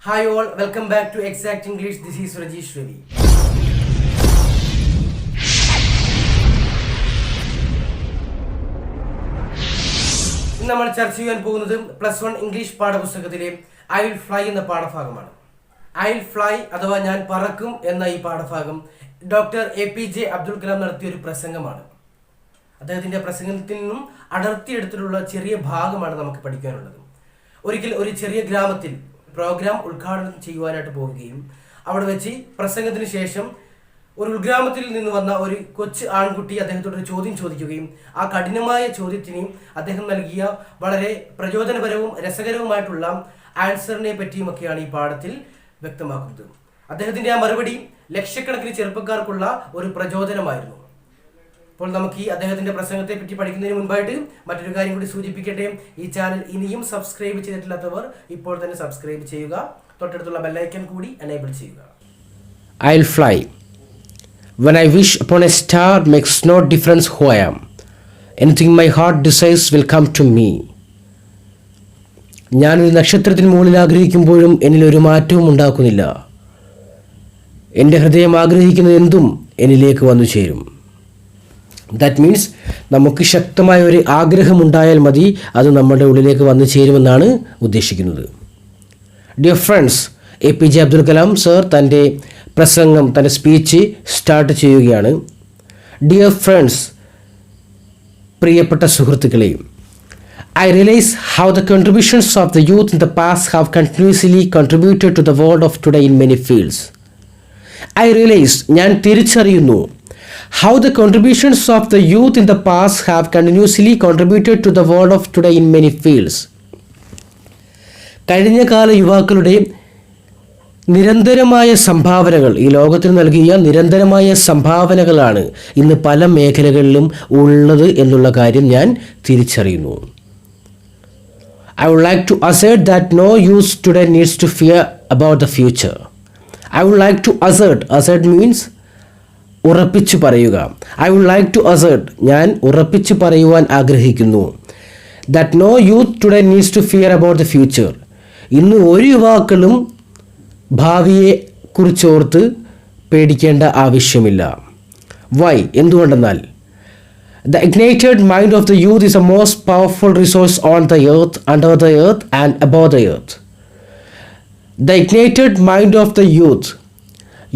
Hi all, welcome back to Exact English. This is Rajesh Ravi. ഇന്ന് നമ്മൾ ചർച്ച ചെയ്യാൻ പോകുന്നത് +1 ഇംഗ്ലീഷ് പാഠപുസ്തകത്തിലെ ഐ വിൽ ഫ്ലൈ എന്ന പാഠഭാഗമാണ്. ഐ വിൽ ഫ്ലൈ അഥവാ ഞാൻ പറക്കും എന്ന ഈ പാഠഭാഗം ഡോക്ടർ APJ അബ്ദുൽ കലാം നടത്തിയ ഒരു പ്രസംഗമാണ്. അദ്ദേഹത്തിൻ്റെ പ്രസംഗത്തിൽ നിന്നും അടർത്തിയെടുത്തിട്ടുള്ള ചെറിയ ഭാഗമാണ് നമുക്ക് പഠിക്കാനുള്ളത്. ഒരിക്കൽ ഒരു ചെറിയ ഗ്രാമത്തിൽ പ്രോഗ്രാം ഉദ്ഘാടനം ചെയ്യുവാനായിട്ട് പോവുകയും അവിടെ വെച്ച് പ്രസംഗത്തിന് ശേഷം ഒരു ഉൾഗ്രാമത്തിൽ നിന്ന് വന്ന ഒരു കൊച്ചു ആൺകുട്ടി അദ്ദേഹത്തോട് ഒരു ചോദ്യം ചോദിക്കുകയും ആ കഠിനമായ ചോദ്യത്തിന് അദ്ദേഹം നൽകിയ വളരെ പ്രചോദനപരവും രസകരവുമായിട്ടുള്ള ആൻസറിനെ പറ്റിയുമൊക്കെയാണ് ഈ പാഠത്തിൽ വ്യക്തമാക്കുന്നത്. അദ്ദേഹത്തിൻ്റെ ആ മറുപടി ലക്ഷക്കണക്കിന് ചെറുപ്പക്കാർക്കുള്ള ഒരു പ്രചോദനമായിരുന്നു. അപ്പോൾ നമുക്ക് ഈ അദ്ദേഹത്തിൻ്റെ പ്രസംഗത്തെ പറ്റി പഠിക്കുന്നതിന് മുൻപായിട്ട് മറ്റൊരു കാര്യം കൂടി സൂചിപ്പിക്കട്ടെ. ഈ ചാനൽ ഇനിയും സബ്സ്ക്രൈബ് ചെയ്തിട്ടില്ലാത്തവർ ഇപ്പോൾ തന്നെ സബ്സ്ക്രൈബ് ചെയ്യുക. തൊട്ടടുത്തുള്ള ബെല്ലൈക്കൺ കൂടി എനേബിൾ ചെയ്യുക. I'll fly. When I wish upon a star makes no difference who I am. Anything my heart desires will come to me. ഞാനൊരു നക്ഷത്രത്തിന് മുകളിൽ ആഗ്രഹിക്കുമ്പോഴും എന്നിലൊരു മാറ്റവും ഉണ്ടാക്കുന്നില്ല. എൻ്റെ ഹൃദയം ആഗ്രഹിക്കുന്നത് എന്തും എന്നിലേക്ക് വന്നു ചേരും. ദാറ്റ് മീൻസ് നമുക്ക് ശക്തമായ ഒരു ആഗ്രഹമുണ്ടായാൽ മതി, അത് നമ്മുടെ ഉള്ളിലേക്ക് വന്നു ചേരുമെന്നാണ് ഉദ്ദേശിക്കുന്നത്. Dear friends, APJ Abdul Kalam sir തൻ്റെ പ്രസംഗം, തൻ്റെ സ്പീച്ച് സ്റ്റാർട്ട് ചെയ്യുകയാണ്. ഡിയർ ഫ്രണ്ട്സ്, പ്രിയപ്പെട്ട സുഹൃത്തുക്കളെ, I realize how the contributions of the youth in the past have continuously contributed to the world of today in many fields. I realize, ഞാൻ തിരിച്ചറിയുന്നു, how the contributions of the youth in the past have continuously contributed to the world of today in many fields. കഴിഞ്ഞ കാല യുവാക്കളുടെ നിരന്തരമായ സംഭാവനകൾ, ഈ ലോകത്തിന് നൽകിയ നിരന്തരമായ സംഭാവനകളാണ് ഇന്ന് പല മേഖലകളിലും ഉള്ളത് എന്നുള്ള കാര്യം ഞാൻ തിരിച്ചറിയുന്നു. I would like to assert that no youth today needs to fear about the future. I would like to assert means ഉറപ്പിച്ചു പറയുക. I would like to assert, ഞാൻ ഉറപ്പിച്ചു പറയുവാൻ ആഗ്രഹിക്കുന്നു. That no youth today needs to fear about the future. ഇന്ന് ഒരു യുവാക്കളും ഭാവിയെ കുറിച്ചോർത്ത് പേടിക്കേണ്ട ആവശ്യമില്ല. Why? എന്തുകൊണ്ടെന്നാൽ the ignited mind of the youth is the most powerful resource on the earth, under the earth and above the earth. The ignited mind of the youth,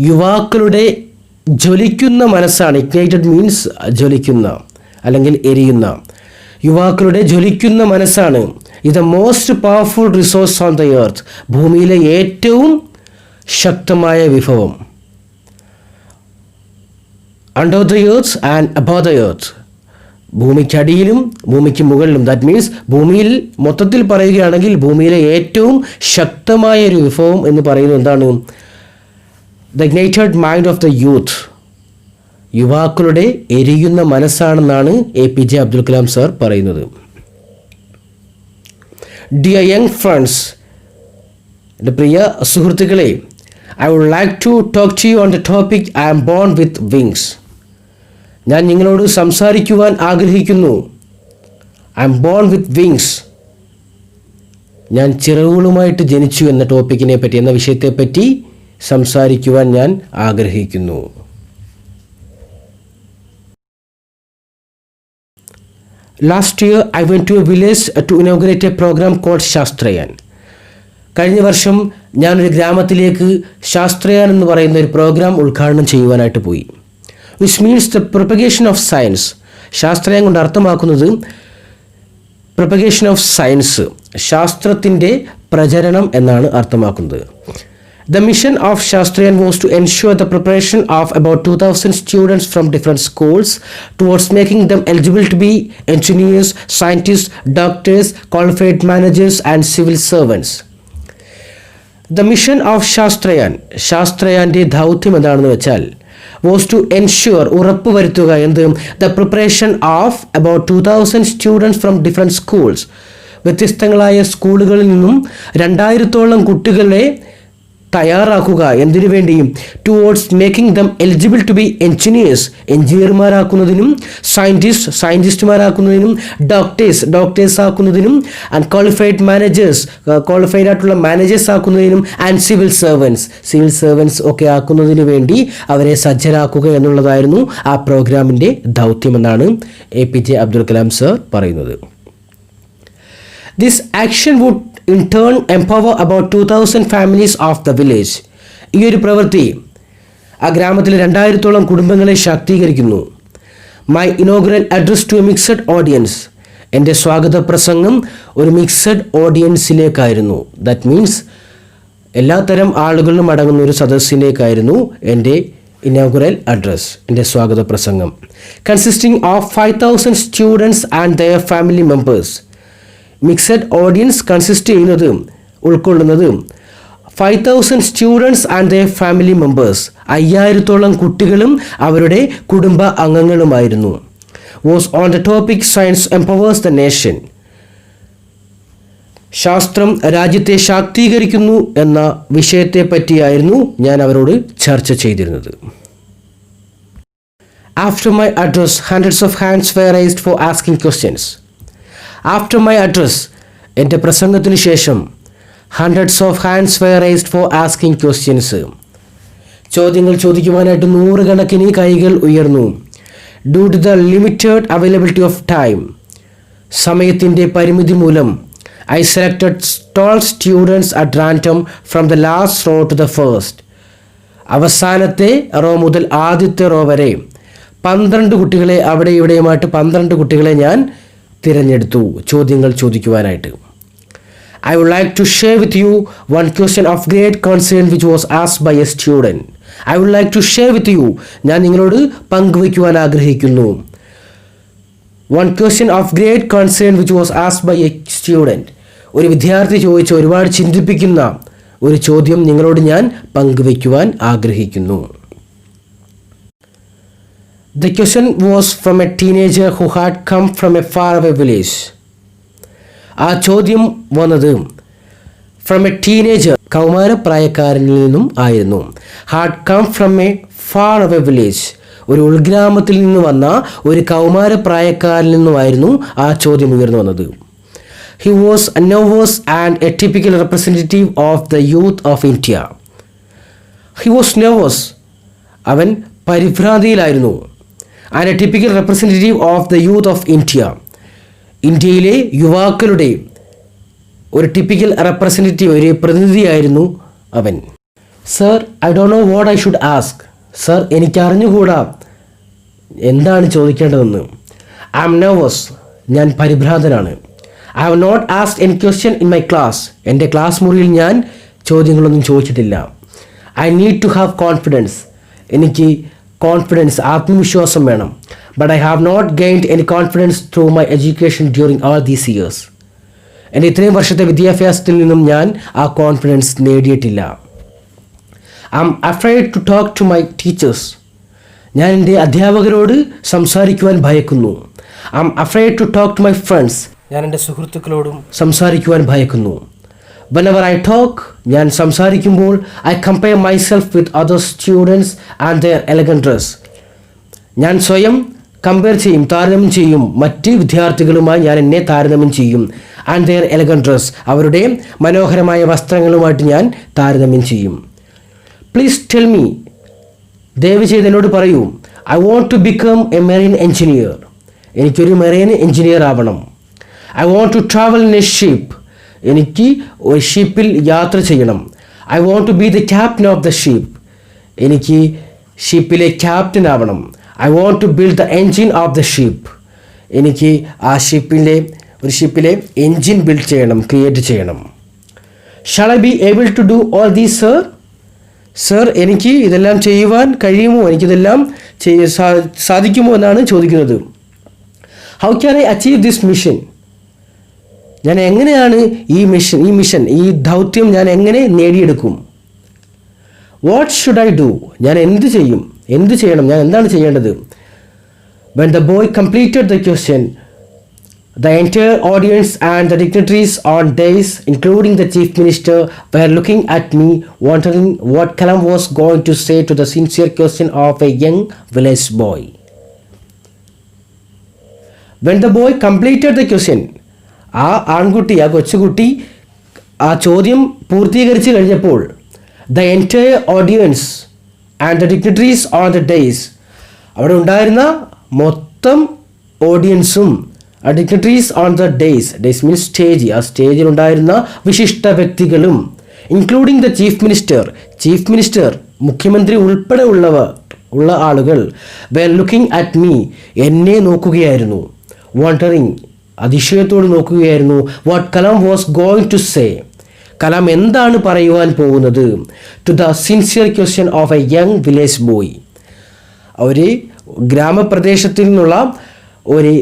യുവാക്കളുടെ ജ്വലിക്കുന്ന മനസ്സാണ്. ഇഗ്നൈറ്റഡ് മീൻസ് ജ്വലിക്കുന്ന അല്ലെങ്കിൽ എരിയുന്ന. യുവാക്കളുടെ ജ്വലിക്കുന്ന മനസ്സാണ് ഇത് the most powerful resource on the earth, ഭൂമിയിലെ ഏറ്റവും ശക്തമായ വിഭവം. Under the earth and above the earth, ഭൂമിക്കടിയിലും ഭൂമിക്ക് മുകളിലും. ദാറ്റ് മീൻസ് ഭൂമിയിൽ മൊത്തത്തിൽ പറയുകയാണെങ്കിൽ ഭൂമിയിലെ ഏറ്റവും ശക്തമായ ഒരു വിഭവം എന്ന് പറയുന്നത് എന്താണ്? The Ignited mind of the youth, യുവാക്കളുടെ എരിയുന്ന മനസ്സാണെന്നാണ് APJ അബ്ദുൽ കലാം സർ പറയുന്നത്. ഡിയർ യങ് ഫ്രണ്ട്സ്, എൻ്റെ പ്രിയ സുഹൃത്തുക്കളെ, I would like to talk to you on the topic I am born with wings. ഞാൻ നിങ്ങളോട് സംസാരിക്കുവാൻ ആഗ്രഹിക്കുന്നു. I am born with wings. ഞാൻ ചിറകുകളുമായിട്ട് ജനിച്ചു എന്ന ടോപ്പിക്കിനെ പറ്റി, എന്ന വിഷയത്തെപ്പറ്റി സംസാരിക്കുവാൻ ഞാൻ ആഗ്രഹിക്കുന്നു. Last year I went to a village to inaugurate a program called ശാസ്ത്രയാൻ. കഴിഞ്ഞ വർഷം ഞാനൊരു ഗ്രാമത്തിലേക്ക് ശാസ്ത്രയാൻ എന്ന് പറയുന്ന ഒരു പ്രോഗ്രാം ഉദ്ഘാടനം ചെയ്യുവാനായിട്ട് പോയി. Which means the propagation of science. ശാസ്ത്രയാൻ കൊണ്ട് അർത്ഥമാക്കുന്നത് പ്രൊപ്പഗേഷൻ ഓഫ് സയൻസ്, ശാസ്ത്രത്തിൻ്റെ പ്രചരണം എന്നാണ് അർത്ഥമാക്കുന്നത്. The mission of Shastriyan was to ensure the preparation of about 2,000 students from different schools towards making them eligible to be engineers, scientists, doctors, qualified managers and civil servants. The mission of Shastriyan, ശാസ്ത്രയാൻ്റെ ദൗത്യം എന്താണെന്ന് വെച്ചാൽ was to ensure, ഉറപ്പുവരുത്തുക എന്ത്? The preparation of about 2,000 students from different schools. വ്യത്യസ്തങ്ങളായ സ്കൂളുകളിൽ നിന്നും 2000-ഓളം കുട്ടികളെ തയ്യാറാക്കുക. എന്തിനു വേണ്ടിയും? Towards making them eligible to be engineers, എഞ്ചിനീയർമാരാക്കുന്നതിനും, സയൻറ്റിസ്റ്റുമാരാക്കുന്നതിനും, ഡോക്ടേഴ്സ് ആക്കുന്നതിനും, ആൻഡ് ക്വാളിഫൈഡ് മാനേജേഴ്സ്, ക്വാളിഫൈഡ് ആയിട്ടുള്ള മാനേജേഴ്സ് ആക്കുന്നതിനും, ആൻഡ് സിവിൽ സർവൻസ് ഒക്കെ ആക്കുന്നതിന് വേണ്ടി അവരെ സജ്ജരാക്കുക എന്നുള്ളതായിരുന്നു ആ പ്രോഗ്രാമിൻ്റെ ദൗത്യമെന്നാണ് APJ അബ്ദുൽ കലാം സർ പറയുന്നത്. This action would in turn empower about 2000 families of the village. ഈ ഒരു പ്രവൃത്തി ആ ഗ്രാമത്തിലെ 2000-ഓളം കുടുംബങ്ങളെ ശാക്തീകരിക്കുന്നു. My inaugural address to a mixed audience, എൻ്റെ സ്വാഗത പ്രസംഗം ഒരു മിക്സഡ് ഓഡിയൻസിലേക്കായിരുന്നു. ദാറ്റ് മീൻസ് എല്ലാത്തരം ആളുകളും അടങ്ങുന്ന ഒരു സദസ്സിലേക്കായിരുന്നു എൻ്റെ ഇനോഗ്രൽ അഡ്രസ്, എൻ്റെ സ്വാഗത പ്രസംഗം. Consisting of 5000 students and their family members. Mixed audience consist ചെയ്യുന്നത്, ഉൾക്കൊള്ളുന്നത് 5000 students and their family members, 5000-ഓളം കുട്ടികളും അവരുടെ കുടുംബ അംഗങ്ങളുമായിരുന്നു. Was on the topic science empowers the nation. ശാസ്ത്രം രാജ്യത്തെ ശാക്തീകരിക്കുന്നു എന്ന വിഷയത്തെ പറ്റിയായിരുന്നു ഞാൻ അവരോട് ചർച്ച ചെയ്തിരുന്നത്. After my address hundreds of hands were raised for asking questions. After my address, എൻ്റെ പ്രസംഗത്തിന് ശേഷം, hundreds of hands were raised for asking questions, ചോദ്യങ്ങൾ ചോദിക്കുവാനായിട്ട് 100 കണക്കിന് കൈകൾ ഉയർന്നു. Due to the limited availability of time, സമയത്തിൻ്റെ പരിമിതി മൂലം, I selected 12 students at random from the last row to the first. അവസാനത്തെ റോ മുതൽ ആദ്യത്തെ റോ വരെ 12 കുട്ടികളെ, അവിടെ ഇവിടെയുമായിട്ട് 12 കുട്ടികളെ ഞാൻ തിരഞ്ഞെടുത്തു ചോദ്യങ്ങൾ ചോദിക്കുവാനായിട്ട്. I would like to share with you one question of great concern which was asked by a student. I would like to share with you, ഞാൻ നിങ്ങളോട് പങ്കുവയ്ക്കുവാൻ ആഗ്രഹിക്കുന്നു. One question of great concern which was asked by a student. ഒരു വിദ്യാർത്ഥി ചോദിച്ച ഒരുപാട് ചിന്തിപ്പിക്കുന്ന ഒരു ചോദ്യം നിങ്ങളോട് ഞാൻ പങ്കുവയ്ക്കുവാൻ ആഗ്രഹിക്കുന്നു. The question was from a teenager who had come from a faraway village. ആ ചോദ്യം വന്നത് ഫ്രം എ ടീനേജർ, കൗമാരപ്രായക്കാരനിൽ നിന്നും ആയിരുന്നു. Had come from a far away village, ഒരു ഉൾഗ്രാമത്തിൽ നിന്ന് വന്ന ഒരു കൗമാരപ്രായക്കാരിൽ നിന്നുമായിരുന്നു ആ ചോദ്യം ഉയർന്നു വന്നത്. He was nervous and a typical representative of the youth of India. He was nervous, അവൻ പരിഭ്രാന്തിയിലായിരുന്നു. And a typical representative of the youth of India, ഇന്ത്യയിലെ യുവാക്കളുടെ ഒരു ടിപ്പിക്കൽ റെപ്രസെൻറ്റേറ്റീവ്, ഒരു പ്രതിനിധിയായിരുന്നു അവൻ. Sir, I don't know what I should ask. Sir, എനിക്ക് അറിഞ്ഞുകൂടാ എന്താണ് ചോദിക്കേണ്ടതെന്ന്. ഐ ആം നെർവസ്, ഞാൻ പരിഭ്രാന്തനാണ്. I have not asked any question in my class, എൻ്റെ ക്ലാസ് മുറിയിൽ ഞാൻ ചോദ്യങ്ങളൊന്നും ചോദിച്ചിട്ടില്ല. I need to have confidence, എനിക്ക് കോൺഫിഡൻസ്, ആത്മവിശ്വാസം വേണം. But I have not gained any confidence through my education during all these years. എൻ്റെ ഇത്രയും വർഷത്തെ വിദ്യാഭ്യാസത്തിൽ നിന്നും ഞാൻ ആ കോൺഫിഡൻസ് നേടിയിട്ടില്ല. I am afraid to talk to my teachers, ഞാൻ എൻ്റെ അധ്യാപകരോട് സംസാരിക്കുവാൻ ഭയക്കുന്നു. I am afraid to talk to my friends, ഞാൻ എൻ്റെ സുഹൃത്തുക്കളോടും സംസാരിക്കുവാൻ ഭയക്കുന്നു. Whenever I talk, ഞാൻ സംസാരിക്കുമ്പോൾ I compare myself with other students and their elegant dress. ഞാൻ സ്വയം കമ്പയർ ചെയ്യും, താരതമ്യം ചെയ്യും, മറ്റ് വിദ്യാർത്ഥികളുമായി ഞാൻ എന്നെ താരതമ്യം ചെയ്യും. ആൻഡ് their elegant dress, അവരുടെ മനോഹരമായ വസ്ത്രങ്ങളുമായിട്ട് ഞാൻ താരതമ്യം ചെയ്യും. പ്ലീസ് ടെൽ മീ, ദയവ് ചെയ്ത് എന്നോട് പറയൂ. I want to become a marine engineer, എനിക്കൊരു മെറൈൻ എഞ്ചിനീയർ ആവണം. I want to travel in a ship, എനിക്ക് ഒരു ഷിപ്പിൽ യാത്ര ചെയ്യണം. I want to be the captain of the ship, എനിക്ക് ഷിപ്പിലെ ക്യാപ്റ്റൻ ആവണം. I want to build the engine of the ship, എനിക്ക് ആ ഒരു ഷിപ്പിലെ എൻജിൻ ബിൽഡ് ചെയ്യണം, ക്രിയേറ്റ് ചെയ്യണം. Shall I be able to do all these sir? Sir, എനിക്ക് ഇതെല്ലാം ചെയ്യുവാൻ കഴിയുമോ? എനിക്കിതെല്ലാം സാധിക്കുമോ എന്നാണ് ചോദിക്കുന്നത്. How can I achieve this mission? ഞാൻ എങ്ങനെയാണ് ഈ മിഷൻ ഈ ദൗത്യം ഞാൻ എങ്ങനെ നേടിയെടുക്കും? What should I do? ഞാൻ എന്ത് ചെയ്യണം? ഞാൻ എന്താണ് ചെയ്യേണ്ടത്? When the boy completed the question, The entire audience and the dignitaries on dais, including the chief minister, were looking at me, wondering what Kalam was going to say to the sincere question of a young village boy. When the boy completed the question, ആ കൊച്ചുകുട്ടി ആ ചോദ്യം പൂർത്തീകരിച്ച് കഴിഞ്ഞപ്പോൾ the entire audience and the dignitaries on the dais, അവിടെ ഉണ്ടായിരുന്ന മൊത്തം ഓഡിയൻസും dignitaries on the dais means stage, ആ സ്റ്റേജിൽ ഉണ്ടായിരുന്ന വിശിഷ്ട വ്യക്തികളും ഇൻക്ലൂഡിങ് ദ ചീഫ് മിനിസ്റ്റർ മുഖ്യമന്ത്രി ഉൾപ്പെടെ ഉള്ള ആളുകൾ വെർ ലുക്കിംഗ് അറ്റ് മീ, എന്നെ നോക്കുകയായിരുന്നു, വണ്ടറിങ് അതിശയത്തോട് നോക്കുകയായിരുന്നു, what Kalam was going to say, Kalam എന്താണ് പറയുവാൻ പോകുന്നത്, to the sincere question of a young village boy. ഒരു ഗ്രാമപ്രദേശത്തിൽ നിന്നുള്ള ഒരു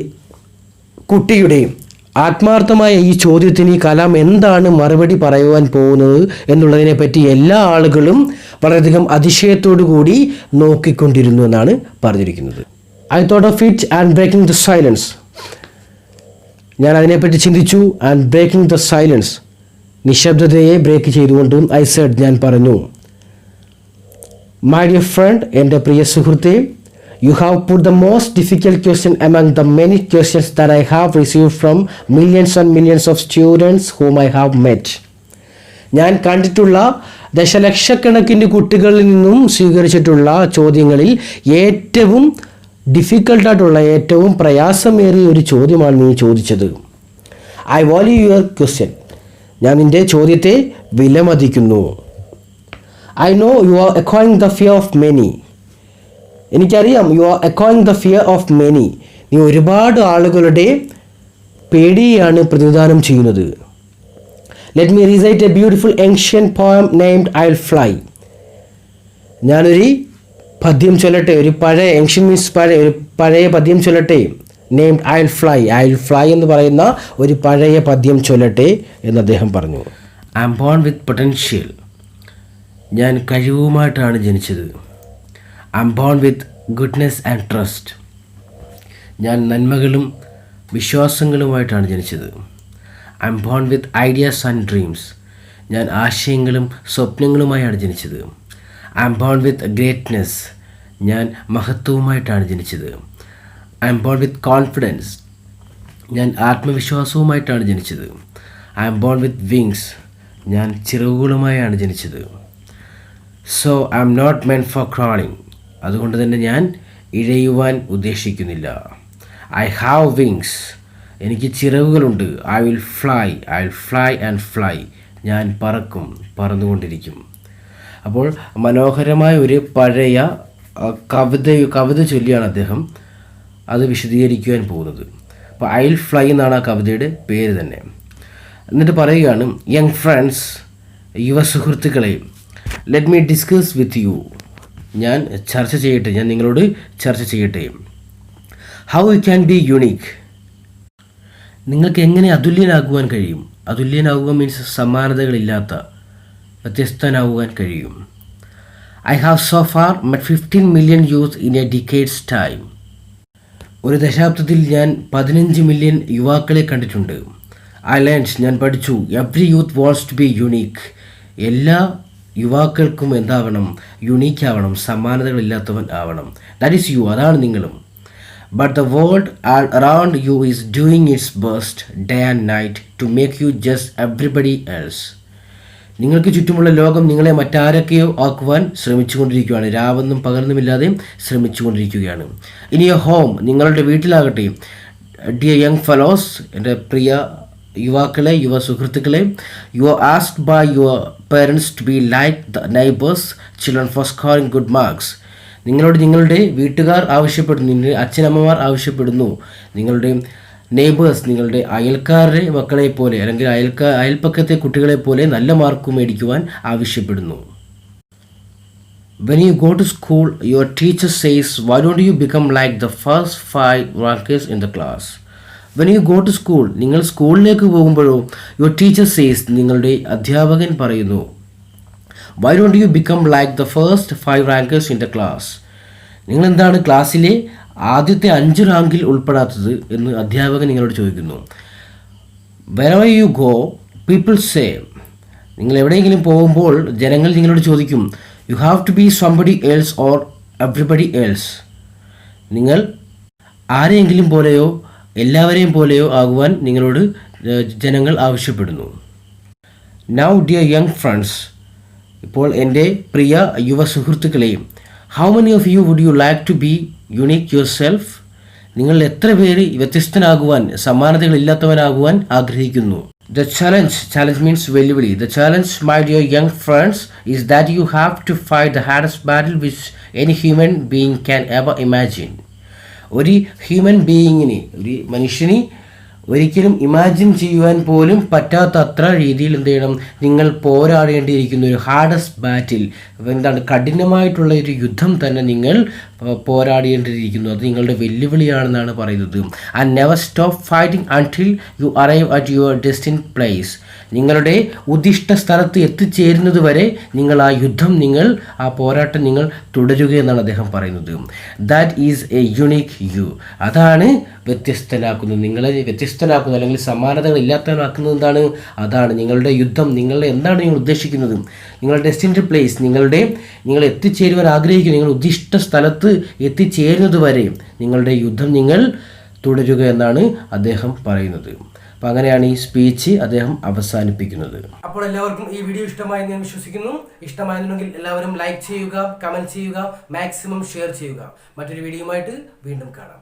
കുട്ടിയുടെ ആത്മാർത്ഥമായ ഈ ചോദ്യത്തിന് കലാം എന്താണ് മറുപടി പറയുവാൻ പോകുന്നത് എന്നുള്ളതിനെപ്പറ്റി എല്ലാ ആളുകളും വളരെയധികം അതിശയത്തോടു കൂടി നോക്കിക്കൊണ്ടിരുന്നു എന്നാണ് പറഞ്ഞിരിക്കുന്നത്. I thought of it and breaking the silence, ഞാൻ അതിനെപ്പറ്റി ചിന്തിച്ചു. ആൻഡ് ബ്രേക്കിംഗ് ദ സൈലൻസ്, നിശബ്ദതയെ ബ്രേക്ക് ചെയ്തുകൊണ്ടും ഐ സെഡ്, ഞാൻ പറഞ്ഞു, മൈ ഡിയർ ഫ്രണ്ട്, എൻ്റെ പ്രിയ സുഹൃത്തെ, you have put the most difficult question among the many questions that I have received from millions and millions of students whom I have met. ഞാൻ കണ്ടിട്ടുള്ള ദശലക്ഷക്കണക്കിന് കുട്ടികളിൽ നിന്നും സ്വീകരിച്ചിട്ടുള്ള ചോദ്യങ്ങളിൽ ഏറ്റവും ഡിഫിക്കൽട്ടായിട്ടുള്ള, ഏറ്റവും പ്രയാസമേറിയ ഒരു ചോദ്യമാണ് നീ ചോദിച്ചത്. ഐ വാല്യൂ യുവർ ക്വസ്റ്റ്യൻ, ഞാൻ നിൻ്റെ ചോദ്യത്തെ വിലമതിക്കുന്നു. I know you are acquiring the fear of many, എനിക്കറിയാം, you are acquiring the fear of many, നീ ഒരുപാട് ആളുകളുടെ പേടിയാണ് പ്രതിനിധാനം ചെയ്യുന്നത്. Let me recite a beautiful ancient poem named I will fly, ഞാനൊരു പദ്യം ചൊല്ലട്ടെ, ഒരു പഴയ ഏൻഷ്യൻ മീൻസ് ഒരു പഴയ പദ്യം ചൊല്ലട്ടെ. നെയ്മഡ് ഐ വിൽ ഫ്ലൈ എന്ന് പറയുന്ന ഒരു പഴയ പദ്യം ചൊല്ലട്ടെ എന്ന് അദ്ദേഹം പറഞ്ഞു. I am born with potential, ഞാൻ കഴിവുമായിട്ടാണ് ജനിച്ചത്. I am born with goodness and trust, ഞാൻ നന്മകളും വിശ്വാസങ്ങളുമായിട്ടാണ് ജനിച്ചത്. I am born with ideas and dreams, ഞാൻ ആശയങ്ങളും സ്വപ്നങ്ങളുമായാണ് ജനിച്ചത്. I am born with greatness, ഞാൻ മഹത്വവുമായിട്ടാണ് ജനിച്ചത്. I am born with confidence, ഞാൻ ആത്മവിശ്വാസവുമായിട്ടാണ് ജനിച്ചത്. I am born with wings, ഞാൻ ചിറകുകളുമായാണ് ജനിച്ചത്. So I am not meant for crawling, അതുകൊണ്ട് തന്നെ ഞാൻ ഇഴയുവാൻ ഉദ്ദേശിക്കുന്നില്ല. ഐ ഹാവ് വിങ്സ്, എനിക്ക് ചിറകുകളുണ്ട്. I will fly and fly, ഞാൻ പറന്നുകൊണ്ടിരിക്കും. അപ്പോൾ മനോഹരമായ ഒരു പഴയ കവിത ചൊല്ലിയാണ് അദ്ദേഹം അത് വിശദീകരിക്കുവാൻ പോകുന്നത്. അപ്പോൾ ഐ വിൽ ഫ്ലൈ എന്നാണ് ആ കവിതയുടെ പേര് തന്നെ. എന്നിട്ട് പറയുകയാണ്, യങ് ഫ്രണ്ട്സ്, യുവ സുഹൃത്തുക്കളെ, let me discuss with you, ഞാൻ നിങ്ങളോട് ചർച്ച ചെയ്യട്ടെ. How you can be unique, നിങ്ങൾക്ക് എങ്ങനെ അതുല്യനാകുവാൻ കഴിയും. അതുല്യനാകുക മീൻസ് സമാനതകളില്ലാത്ത, വ്യത്യസ്തനാകുവാൻ കഴിയും. I have so far met 15 million youth in A decades time, ഒരു ദശാബ്ദത്തിൽ ഞാൻ 15 മില്യൺ യുവാക്കളെ കണ്ടിട്ടുണ്ട്. ഐ ലേൺഡ്, ഞാൻ പഠിച്ചു, every youth wants to be unique, എല്ലാ യുവാക്കൾക്കും എന്താവണം, യുണീക്ക് ആവണം, സമാനതകളില്ലാത്തവൻ ആവണം. ദാറ്റ് ഈസ് യു, അതാണ് നിങ്ങളും. But the world around you is doing its best day and night to make you just everybody else, നിങ്ങൾക്ക് ചുറ്റുമുള്ള ലോകം നിങ്ങളെ മറ്റാരൊക്കെയോ ആക്കുവാൻ ശ്രമിച്ചുകൊണ്ടിരിക്കുകയാണ്, രാവെന്നും പകർന്നുമില്ലാതെ ശ്രമിച്ചുകൊണ്ടിരിക്കുകയാണ്. ഇൻ യുവർ ഹോം, നിങ്ങളുടെ വീട്ടിലാകട്ടെ, ഡിയർ യങ് ഫെലോസ്, എൻ്റെ പ്രിയ യുവാക്കളെ, യുവ സുഹൃത്തുക്കളെ, you are asked by your parents to be like the neighbours children for scoring good marks, നിങ്ങളോട് നിങ്ങളുടെ വീട്ടുകാർ ആവശ്യപ്പെടുന്നു, നിങ്ങളുടെ അച്ഛനമ്മമാർ ആവശ്യപ്പെടുന്നു, നിങ്ങളുടെ നെയ്ബേഴ്സ്, നിങ്ങളുടെ അയൽക്കാരുടെ മക്കളെ പോലെ അല്ലെങ്കിൽ അയൽപ്പക്കത്തെ കുട്ടികളെ പോലെ നല്ല മാർക്ക് മേടിക്കുവാൻ ആവശ്യപ്പെടുന്നു. When you go to school, your teacher says, why don't you become like the first 5 rankers in the class? When you go to school, നിങ്ങൾ സ്കൂളിലേക്ക് പോകുമ്പോഴോ, your teacher says, നിങ്ങളുടെ അധ്യാപകൻ പറയുന്നു, why don't you become like the first 5 rankers in the class? നിങ്ങൾ എന്താണ് ക്ലാസ്സിലെ ആദ്യത്തെ 5 റാങ്കിൽ ഉൾപ്പെടാത്തത് എന്ന് അധ്യാപകൻ നിങ്ങളോട് ചോദിക്കുന്നു. Wherever you go, people say, നിങ്ങൾ എവിടെയെങ്കിലും പോകുമ്പോൾ ജനങ്ങൾ നിങ്ങളോട് ചോദിക്കും, you have to be somebody else or everybody else. നിങ്ങൾ ആരെയെങ്കിലും പോലെയോ എല്ലാവരെയും പോലെയോ ആകുവാൻ നിങ്ങളോട് ജനങ്ങൾ ആവശ്യപ്പെടുന്നു. നൗ ഡിയർ യങ് ഫ്രണ്ട്സ്, ഇപ്പോൾ എൻ്റെ പ്രിയ യുവ സുഹൃത്തുക്കളെയും, how many of you would you like to be unique yourself? നിങ്ങൾ എത്ര പേര് വ്യത്യസ്തനാകുവാൻ, സമാനതകളില്ലാത്തവനാകുവാൻ ആഗ്രഹിക്കുന്നു? The challenge means വെല്ലുവിളി. The challenge, my dear young friends, is that you have to fight the hardest battle which any human being can ever imagine. ഒരു human ബീയിങ്ങിന്, ഒരു മനുഷ്യന് ഒരിക്കലും imagine ചെയ്യുവാൻ പോലും പറ്റാത്തത്ര രീതിയിൽ എന്ത് ചെയ്യണം, നിങ്ങൾ പോരാടേണ്ടിയിരിക്കുന്ന ഒരു ഹാർഡസ്റ്റ് ബാറ്റിൽ, എന്താണ്, കഠിനമായിട്ടുള്ള ഒരു യുദ്ധം തന്നെ നിങ്ങൾ പോരാടേണ്ടിയിരിക്കുന്നു. അത് നിങ്ങളുടെ വെല്ലുവിളിയാണെന്നാണ് പറയുന്നത്. And never stop fighting until you arrive at your destined place. നിങ്ങളുടെ ഉദ്ദിഷ്ട സ്ഥലത്ത് എത്തിച്ചേരുന്നത് വരെ നിങ്ങൾ ആ യുദ്ധം, ആ പോരാട്ടം നിങ്ങൾ തുടരുക എന്നാണ് അദ്ദേഹം പറയുന്നത്. That is a unique you. അതാണ് വ്യത്യസ്തനാക്കുന്നത്, നിങ്ങളെ വ്യത്യസ്തനാക്കുന്നത്, അല്ലെങ്കിൽ സമാനതകൾ ഇല്ലാത്തവനാക്കുന്നത് എന്താണ്? അതാണ് നിങ്ങളുടെ യുദ്ധം. എന്താണ് നിങ്ങൾ ഉദ്ദേശിക്കുന്നത്? നിങ്ങളുടെ ഡെസ്റ്റിൻഡ് പ്ലേസ്, നിങ്ങൾ എത്തിച്ചേരുവാൻ ആഗ്രഹിക്കുന്നു, നിങ്ങൾ ഉദ്ദിഷ്ട സ്ഥലത്ത് എത്തിച്ചേരുന്നത് വരെ നിങ്ങളുടെ യുദ്ധം നിങ്ങൾ തുടരുക എന്നാണ് അദ്ദേഹം പറയുന്നത്. അപ്പം അങ്ങനെയാണ് ഈ സ്പീച്ച് അദ്ദേഹം അവസാനിപ്പിക്കുന്നത്. അപ്പോൾ എല്ലാവർക്കും ഈ വീഡിയോ ഇഷ്ടമായെന്ന് ഞാൻ വിശ്വസിക്കുന്നു. ഇഷ്ടമായിരുന്നെങ്കിൽ എല്ലാവരും ലൈക്ക് ചെയ്യുക, കമൻറ്റ് ചെയ്യുക, മാക്സിമം ഷെയർ ചെയ്യുക. മറ്റൊരു വീഡിയോയുമായിട്ട് വീണ്ടും കാണാം.